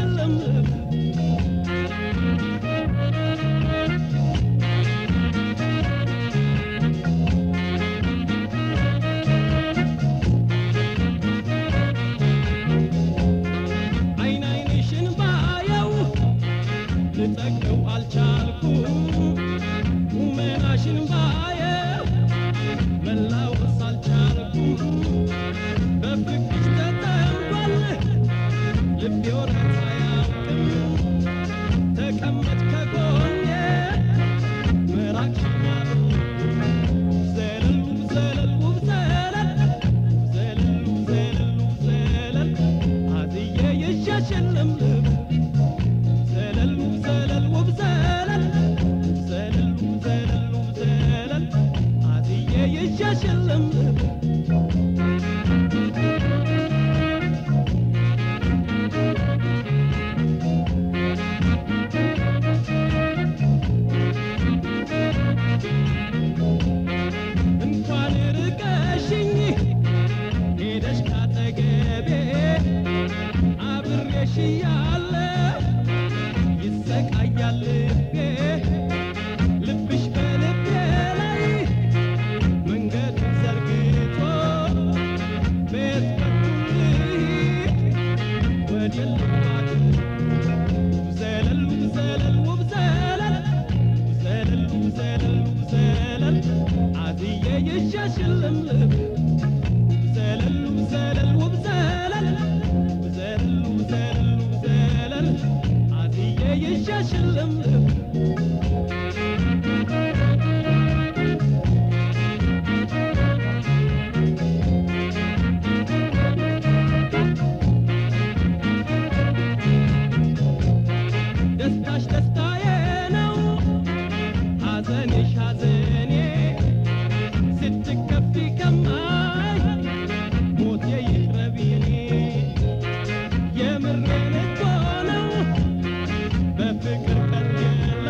ይሻሽልም አይናይንሽን ባየው ልጠግነው አልቻልኩም ቁመናሽን ባየው መላወስ አልቻልኩም በፍቅርሽ ተጠምዷል ልቤ ወረት አያውቅም ተቀመጥ ከጎኔ መራቅሽን ዘለሉ ዘለሉ ዘለል ዘለሉ ዘለሉ ዘለል አዝዬ ይሻሽልም ዘለሉ ዘለሉ ዘለል ዘለሉ ዘለሉ ዘለል አዝዬ ይሻሽልም እንኳን ርቀሽኝ ሄደሽ ካጠገቤ አብሬሽ እያለሁ ይሰቃያል ልቤ ልብሽ በልቤ ላይ መንገዱን ዘርግቶ ቤት በኩል ወዴት ልግባት ዘለሉ ዘለሉ ዘለል ዘለሉ ዘለሉ ዘለል አዝዬ ይሻሽልም ዘለሉ ዘለሉ ዘለል ዘለሉ ዘለሉ ዘለል አዝዬ ይሻሽልም ደስታሽ ደስታዬ ነው ሐዘንሽ ሐዘኔ ስትከፊ ከማይ ሞቴ ይቅረብ የኔ የምሬን እኮ ነው በፍቅር ቀርየለ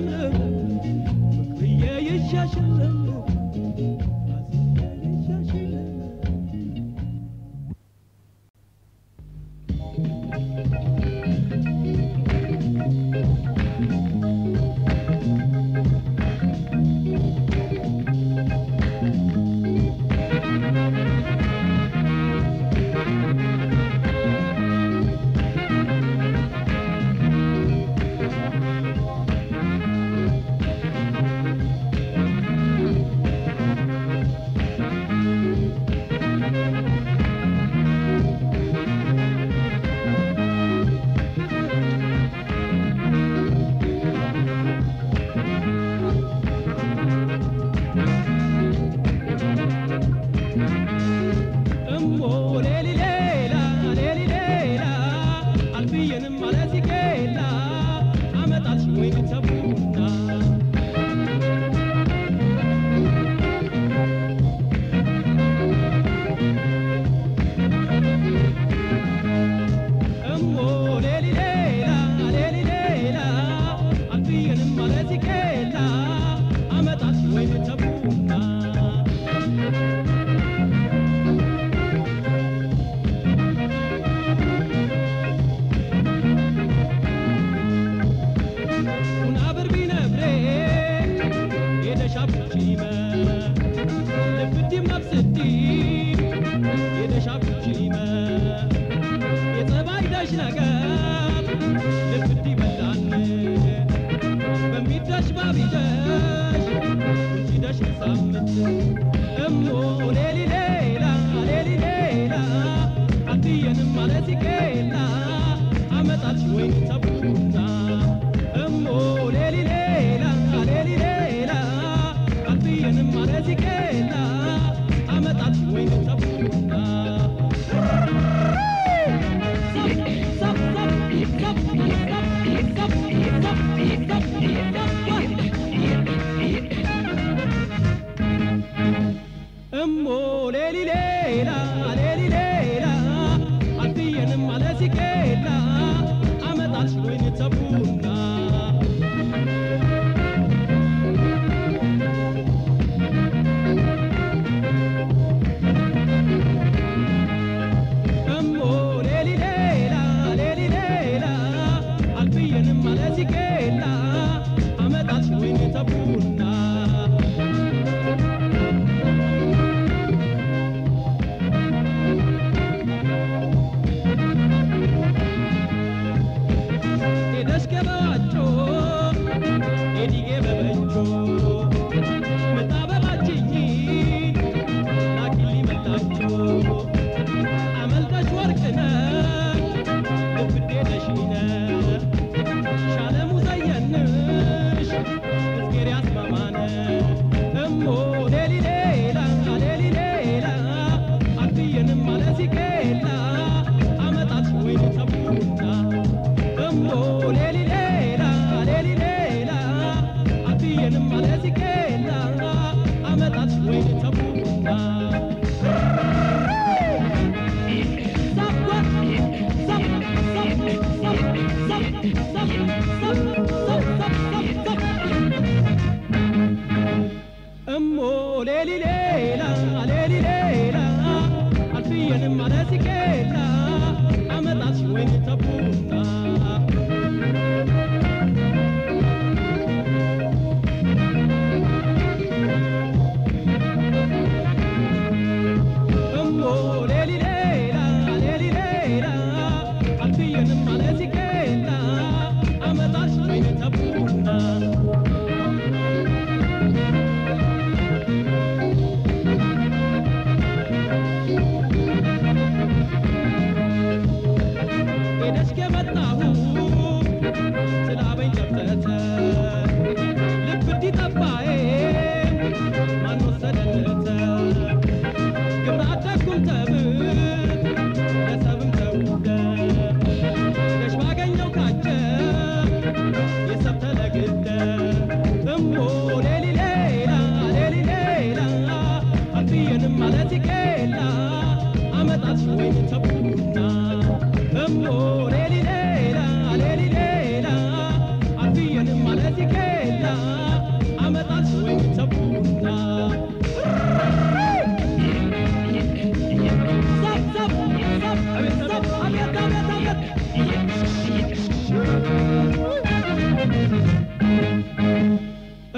ለምለም ፍቅርዬ ይሻሽል ለምለም ይሻሽል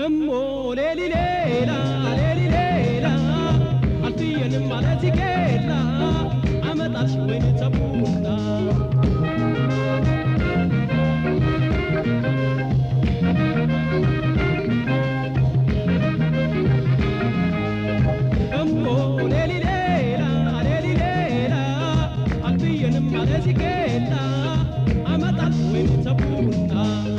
أمو ليلي ليلا ليلي ليلا عالفيا مالتي كيلا عمد عرش وين تبونا أمو ليلي ليلا ليلي ليلا عالفيا مالتي كيلا عمد عرش وين تبونا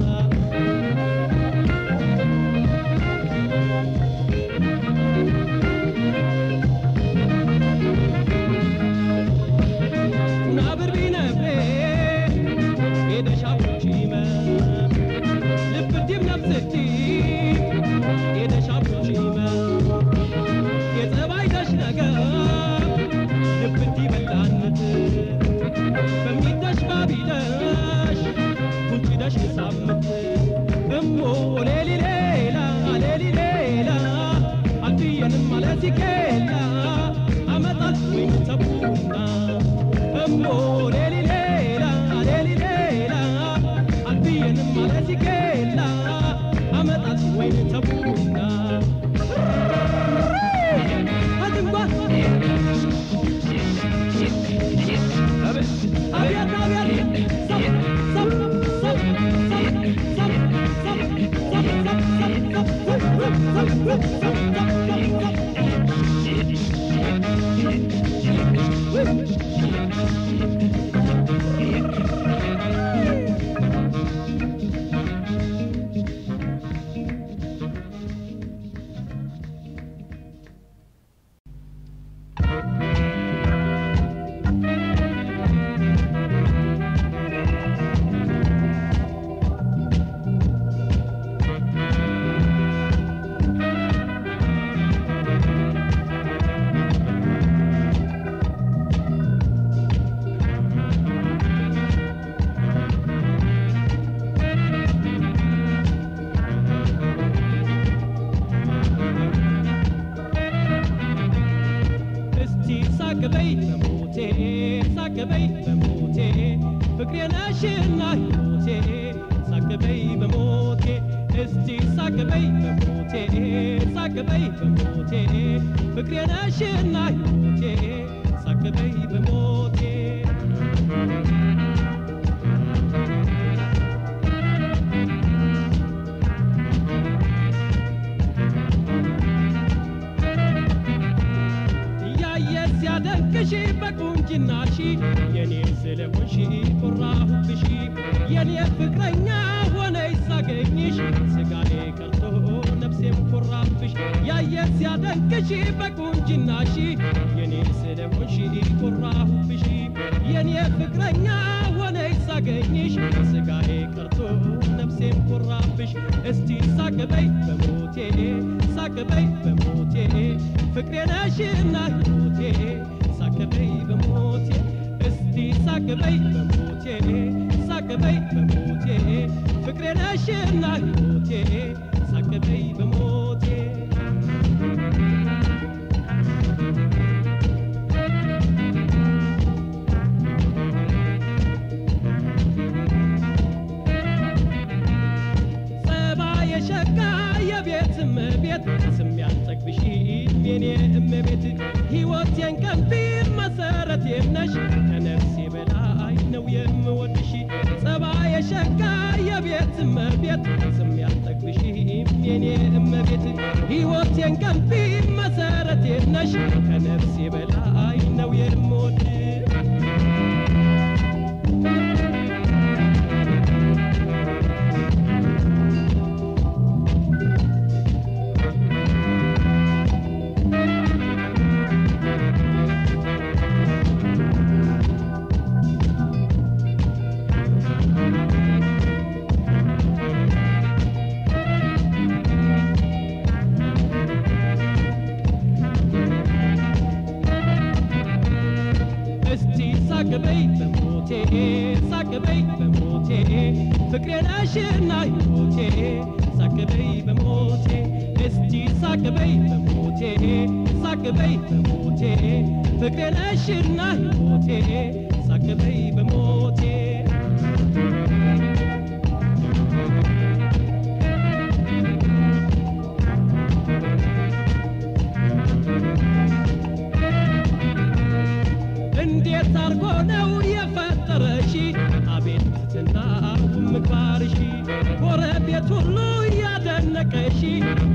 ያደነቀሽ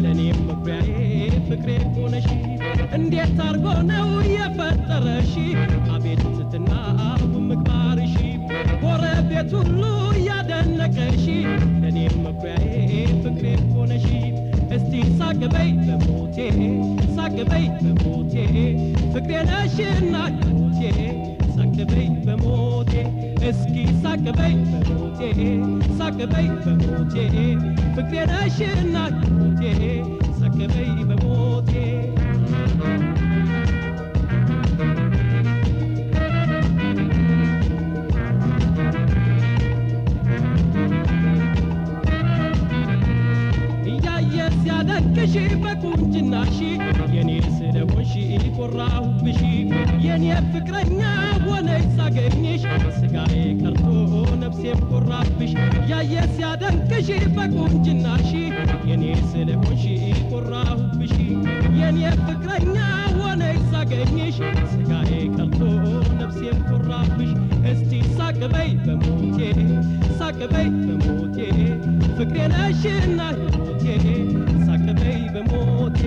ለኔም መኩሪያዬ ፍቅሬ ሆነሽ እንዴት አርጎ ነው የፈጠረሽ አቤት ትትና ምግባርሽ ጎረቤት ሁሉ ያደነቀሽ ለኔም መኩሪያዬ ፍቅሬ ሆነሽ እስቲ ሳቅበይ በሞቴ ሳቅበይ በሞቴ ፍቅሬ ነሽና ሞቴ ሳቅበይ በሞቴ እስኪ ሳቅበይ በሞቴ ሳቅበይ በሞቴ ፍቅሬ ነሽና ሞቴ ሳቅበይ በሞቴ ያደንቅሽ በቁንጅናሽ የኔ ስለሆንሽ ኮራሁብሽ የኔ ፍቅረኛ ሆነሽ ሳገኝሽ ስጋዬ ቀርቶ ነፍሴም ኮራብሽ ያየስ ያደንቅሽ በቁንጅናሽ የኔ ስለሆንሽ ኮራሁብሽ የኔ ፍቅረኛ ሆነሽ ሳገኝሽ ስጋዬ ቀርቶ ነፍሴም ኮራብሽ እስቲ ሳቅበይ በሞቴ ሳቅበይ በሞቴ ፍቅሬ ነሽና ሞቴ ሳቅበይ በሞቴ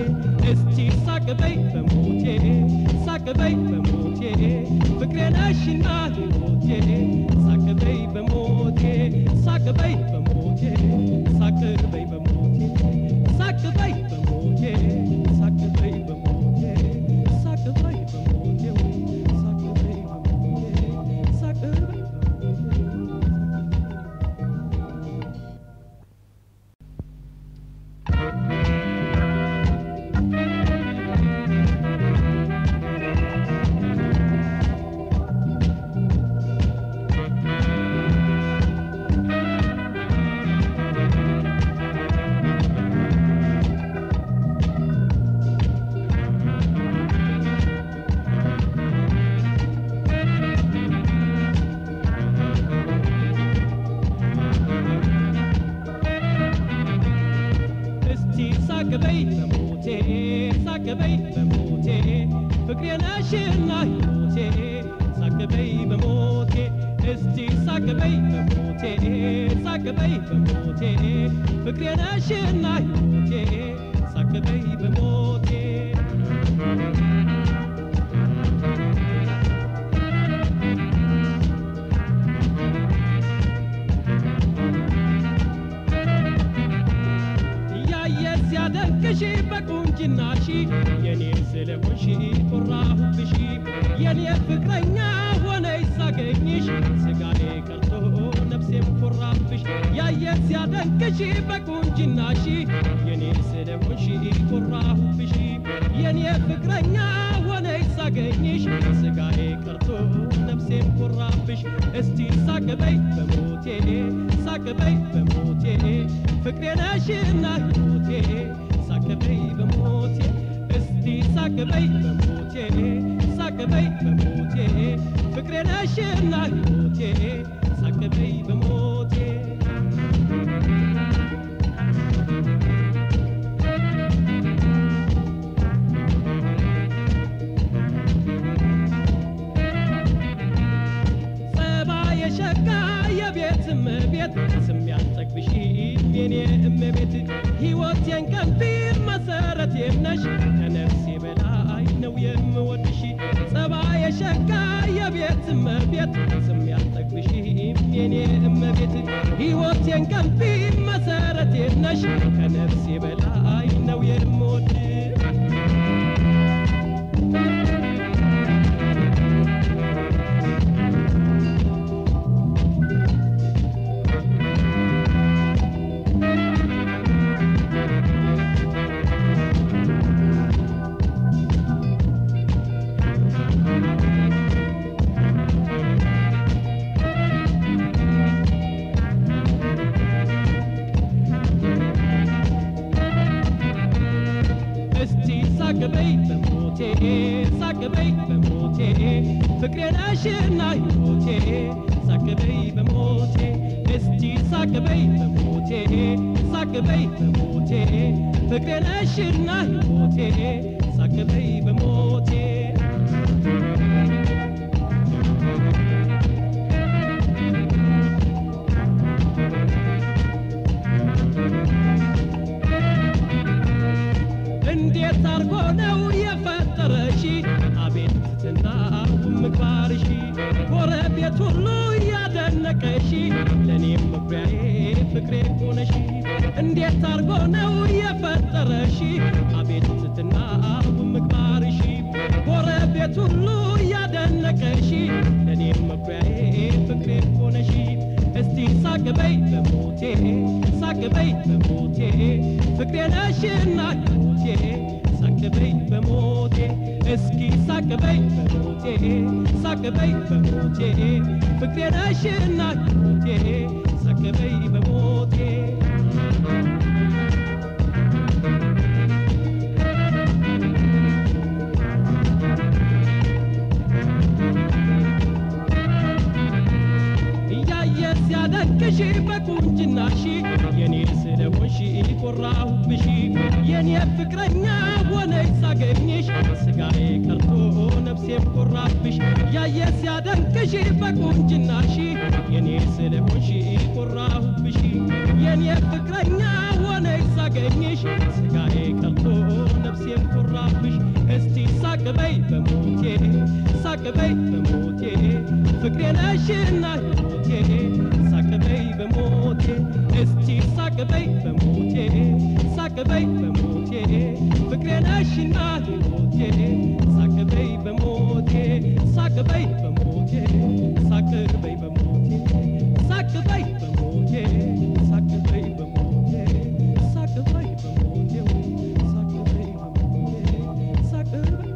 እስቲ ሳቅበይ በሞቴ ሳቅበይ በሞቴ ፍቅሬ ነሽና ሞቴ ሳቅበይ በሞቴ ሳቅበይ በሞቴ ሳቅበይ በሞቴ ሳቅበይ በሞቴ ሳቅበይ በሞቴ ሳቅበይ በሞቴ ሳቅበይ በሞቴ ሳቅበይ ሳቅበይ በሞቴ ሳቅበይ በሞቴ ፍቅሬ ነሽና ሞቴ ሳቅበይ በሞቴ እስቲ ሳቅበይ በሞቴ ሳቅበይ በሞቴ ፍቅሬ ነሽና ሞቴ ሳቅበይ በሞቴ ያደንቅሽ በቁንጅናሽ የኔ ስለሆንሽ ኮራሁብሽ የኔ ፍቅረኛ ሆነሽ ሳገኝሽ ስጋዬ ቀርቶ ነፍሴም ኮራብሽ ያየስ ያደንቅሽ በቁንጅናሽ የኔ ስለሆንሽ ኮራሁብሽ የኔ ፍቅረኛ ሆነሽ ሳገኝሽ ስጋዬ ቀርቶ ነፍሴም ኮራብሽ እስቲ ሳቅበይ በሞቴ ሳቅበይ በሞቴ ፍቅሬ ነሽና ሞቴ ሳቅበይ በሞቴ እስቲ ሳቅበይ በሞቴ ሳቅበይ በሞቴ ፍቅሬ ነሽና ሞቴ ሳቅበይ በሞቴ ቤት ስም ያልጠግብሽ የኔ እመቤት ሕይወቴን ቀንፊል መሰረቴም ነሽ ከነፍሴ በላይ ነው የምወድሽ ጸባዬ ሸጋ የቤት እመቤት ስም ያልጠግብሽ የኔ እመቤት ሕይወቴን ቀንፊል መሰረቴም ነሽ ከነፍሴ በላይ ነው የምወድሽ ሳቅበይ በሞቴ ሳቅበይ በሞቴ ፍቅሬ ነሽና ሞቴ ሳቅበይ በሞቴ እስቲ ሳቅበይ በሞቴ ሳቅበይ በሞቴ ፍቅሬ ነሽና ሞቴ ሳቅበይ በሞቴ ጎረቤት ሁሉ ያደነቀሽ ለኔም መኩሪያዬ ፍቅሬ ሆነሽ እንዴት አርጎ ነው የፈጠረሽ አቤት ትትና ምግባርሽ ጎረቤት ሁሉ ያደነቀሽ ለኔም መኩሪያዬ ፍቅሬ ሆነሽ እስቲ ሳቅበይ በሞቴ ሳቅበይ በሞቴ ፍቅሬ ነሽና ሞቴ ሳቅበይ በሞቴ እስኪ ሳቅበይ በሞቴ ሳቅበይ በሞቴ ፍቅሬ ነሽና ሞቴ ሳቅበይ በሞቴ ያደንቅሽ በቁንጅናሽ የኔ ስለሆንሽ ኮራሁብሽ የኔ ፍቅረኛ ሆነሽ ሳገኝሽ ስጋዬ ቀርቶ ነፍሴም ኮራብሽ ያየስ ያደንቅሽ በቁንጅናሽ የኔ ስለሆንሽ ኮራሁብሽ የኔ ፍቅረኛ ሆነሽ ሳገኝሽ ስጋዬ ቀርቶ ነፍሴም ኮራብሽ እስቲ ሳቅበይ በሞቴ ሳቅበይ በሞቴ ፍቅሬ ነሽና ሞቴ ሳቅበይ በሞቴ እስቲ ሳቅበይ በሞቴ ሳቅበይ በሞቴ ፍቅሬ ነሽና ሞቴ ሳቅበይ በሞቴ ሳቅበይ በሞቴ ሳቅበይ በሞቴ ሳቅበይ በሞቴ ሳቅበይ በሞቴ ሳቅበይ በሞቴ ሳቅበይ በሞቴ ሳቅበይ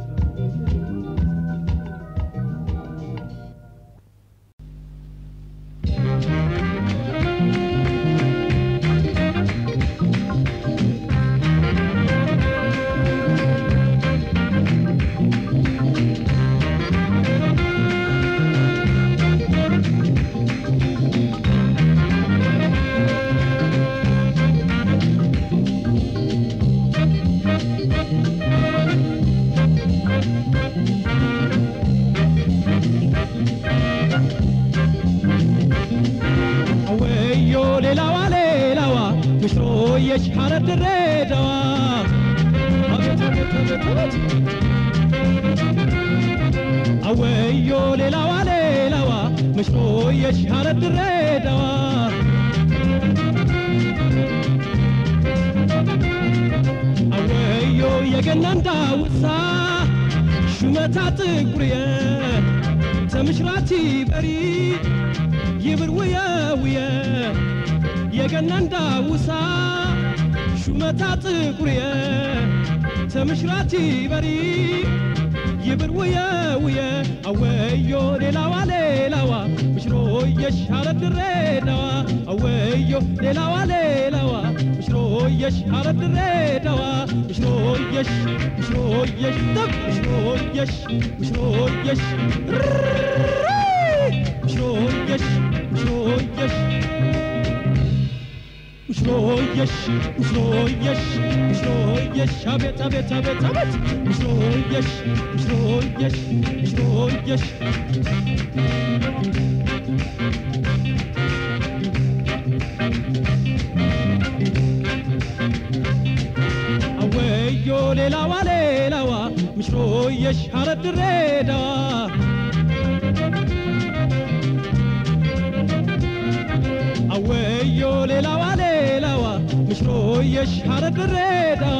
أويو ليلوا ليلوا مشرو يشهر الدريدوا أويو يجنن داوسا شمتات قريه تمشراتي بري يبر ويا ويا يجنن داوسا شمتات قريه تمشراتي بري يبر ويا ويا أويو ليلوا ليلوا مشرو يشهر الدريدوا أويو ليلوا ليلوا مشرو يشهر الدريدوا مشرو يش طب مشرو يش مشرو يش أبيت مشرويش أويو ليلوا ليلوا مشرويش هرد الريدا أويو ليلوا ليلوا مشرويش هرد الريدا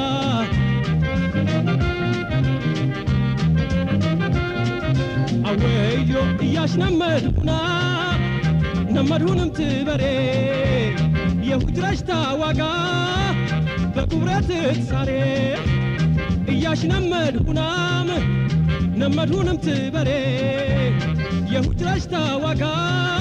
أويو إياش نمدهونم تبري يهود رشتا وقا بكبرت تساري إياش نمدهونم تبري يهود رشتا وقا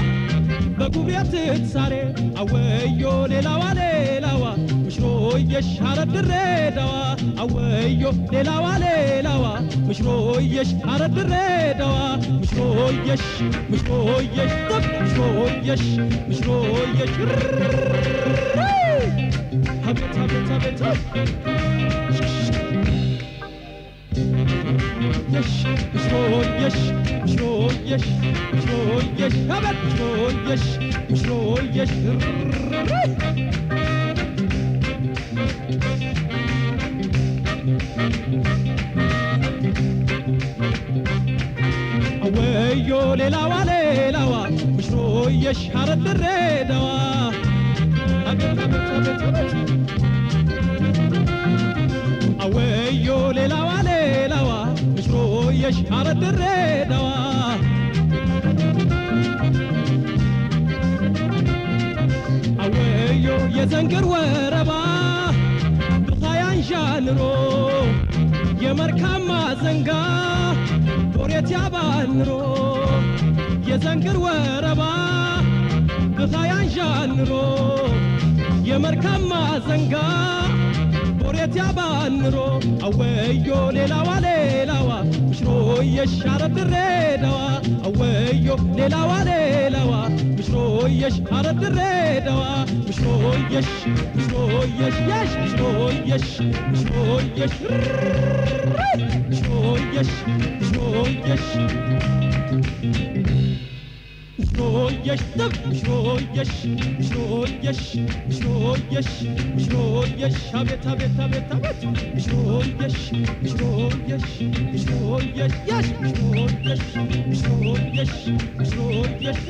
بكبرت تساري أويو ليلوا ليلوا مشرويش هرد الريدوا أويو ليلوا ليلوا مشرويش هرد الريدوا مشرويش طب مشرويش هبت يش مشرويش هبت مشرويش أويو ليلوا ليلوا ምሽሮየሽ ሐረር ድሬዳዋ አቤት አቤት አቤት አቤት አወዮ ሌላዋ ሌላዋ ምሽሮየሽ ሐረር ድሬዳዋ አወዮ የዘንገር ወረባ ብኻያን ዣንሮ የመርካማ ዘንጋ ቦሬት ያባንሮ የዘንገር ወረባ ብኻያን ዣንሮ የመርካማ ዘንጋ ቦሬት ያባንሮ አወዮ ሌላዋ ሌላዋ ምሽሮየሽ ሐረር ድሬዳዋ አወዮ ሌላዋ ሌላዋ ምሽሮየሽ ሐረር ድሬዳዋ ምሽሮየሽ ምሽሮየሽ የሽ ምሽሮየሽ ምሽሮየሽ ምሽሮየሽ ምሽሮየሽ ምሽሮየሽ ምሽሮየሽ ምሽሮየሽ ምሽሮየሽ ምሽሮየሽ አቤት አቤት አቤት አቤት ምሽሮየሽ ምሽሮየሽ ምሽሮየሽ የሽ ምሽሮየሽ ምሽሮየሽ ምሽሮየሽ